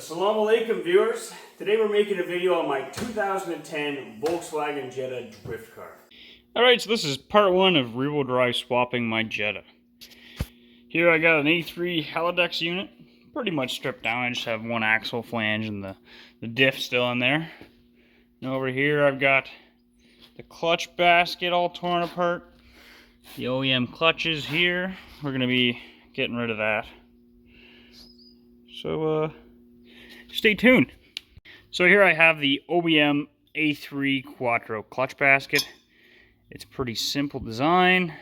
Assalamu alaikum viewers. Today we're making a video on my 2010 Volkswagen Jetta drift car. Alright, so this is part one of rear-wheel drive swapping my Jetta. Here I got an A3 Halodex unit, pretty much stripped down. I just have one axle flange and the diff still in there. And over here I've got the clutch basket all torn apart. The OEM clutches here, we're going to be getting rid of that. So stay tuned. So here I have the OEM A3 Quattro clutch basket. It's pretty simple design,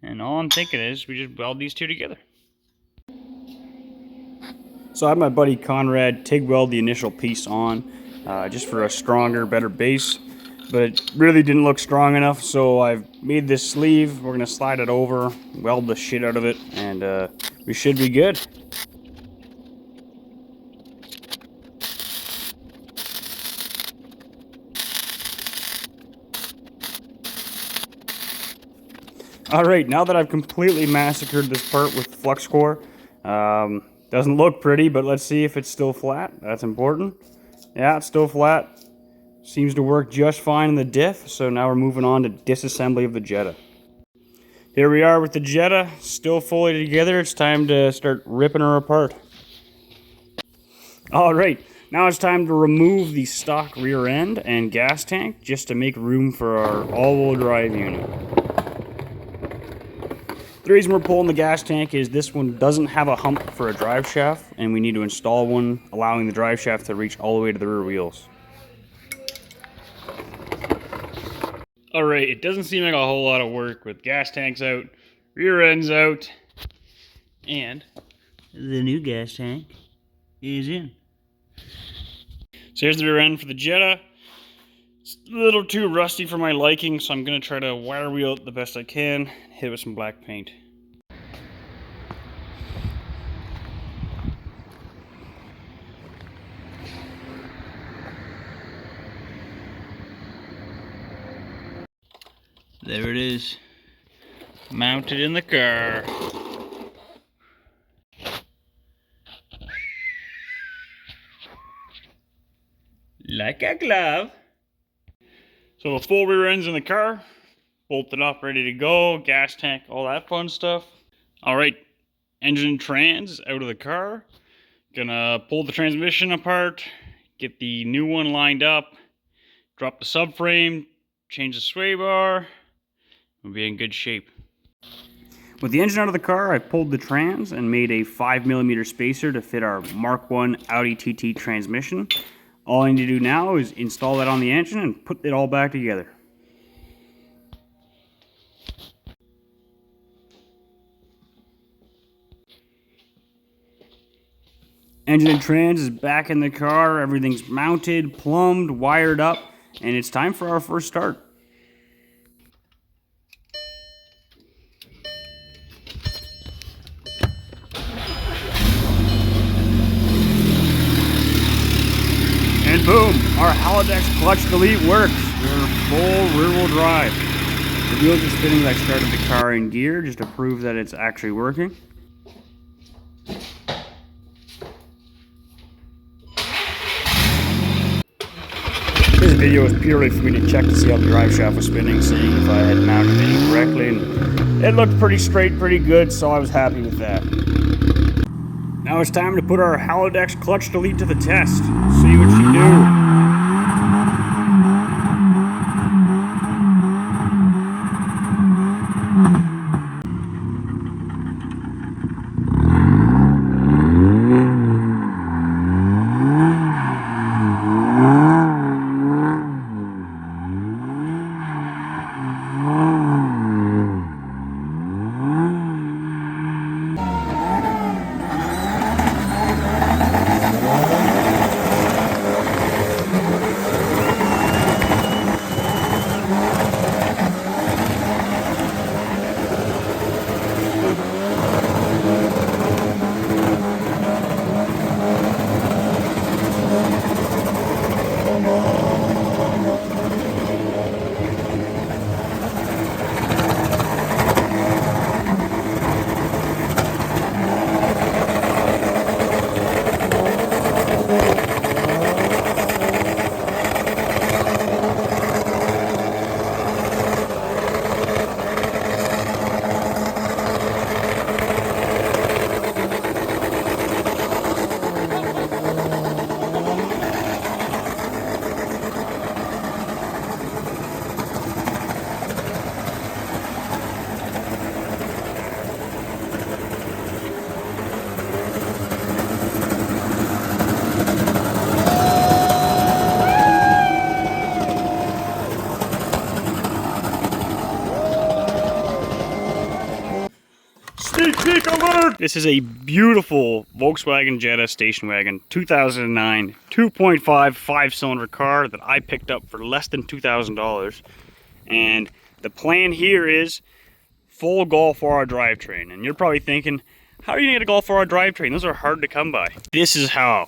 and all I'm thinking is we just weld these two together. So I had my buddy Conrad TIG weld the initial piece on just for a stronger, better base, but it really didn't look strong enough, so I've made this sleeve. We're going to slide it over, weld the shit out of it, and we should be good. Alright, now that I've completely massacred this part with flux core, doesn't look pretty, but let's see if it's still flat. That's important. Yeah, it's still flat. Seems to work just fine in the diff, so now we're moving on to disassembly of the Jetta. Here we are with the Jetta, still fully together. It's time to start ripping her apart. Alright, now it's time to remove the stock rear end and gas tank just to make room for our all-wheel drive unit. The reason we're pulling the gas tank is this one doesn't have a hump for a drive shaft, and we need to install one allowing the drive shaft to reach all the way to the rear wheels. Alright, it doesn't seem like a whole lot of work with gas tanks out, rear ends out, and the new gas tank is in. So here's the rear end for the Jetta. It's a little too rusty for my liking, so I'm going to try to wire wheel it the best I can, hit it with some black paint. There it is, mounted in the car. Like a glove. So the full rear end's in the car, bolted up, ready to go, gas tank, all that fun stuff. Alright, engine and trans out of the car. Gonna pull the transmission apart, get the new one lined up, drop the subframe, change the sway bar. We'll be in good shape. With the engine out of the car, I pulled the trans and made a 5mm spacer to fit our Mark 1 Audi TT transmission. All I need to do now is install that on the engine and put it all back together. Engine and trans is back in the car, everything's mounted, plumbed, wired up, and it's time for our first start. And boom, our Halodex clutch delete works. We're full rear-wheel drive. The wheels are spinning as I started the car in gear just to prove that it's actually working. This video was purely for me to check to see how the drive shaft was spinning, seeing if I had mounted it correctly, and it looked pretty straight, pretty good, so I was happy with that. Now it's time to put our Halodex clutch delete to the test. See what she do. Sneak peek alert! This is a beautiful Volkswagen Jetta station wagon, 2009, 2.5 5-cylinder car that I picked up for less than $2,000. And the plan here is full Golf R drivetrain. And you're probably thinking, how are you gonna get a Golf R drivetrain? Those are hard to come by. This is how.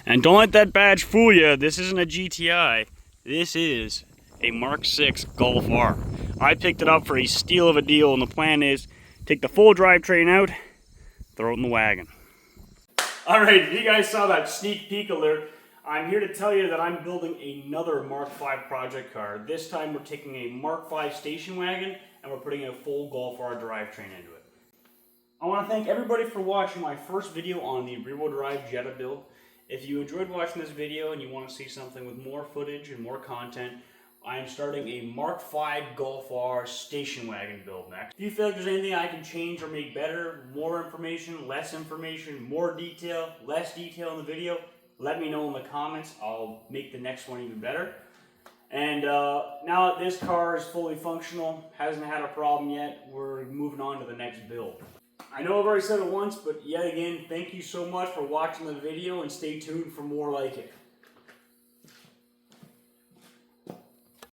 And don't let that badge fool you. This isn't a GTI. This is a Mark 6 Golf R. I picked it up for a steal of a deal, and the plan is take the full drivetrain out, throw it in the wagon. All right, if you guys saw that sneak peek alert, I'm here to tell you that I'm building another Mark 5 project car. This time we're taking a Mark 5 station wagon and we're putting a full Golf R drivetrain into it. I want to thank everybody for watching my first video on the rear-wheel drive Jetta build. If you enjoyed watching this video and you want to see something with more footage and more content, I am starting a Mark 5 Golf R station wagon build next. If you feel like there's anything I can change or make better, more information, less information, more detail, less detail in the video, let me know in the comments. I'll make the next one even better. And now that this car is fully functional, hasn't had a problem yet, we're moving on to the next build. I know I've already said it once, but yet again, thank you so much for watching the video and stay tuned for more like it.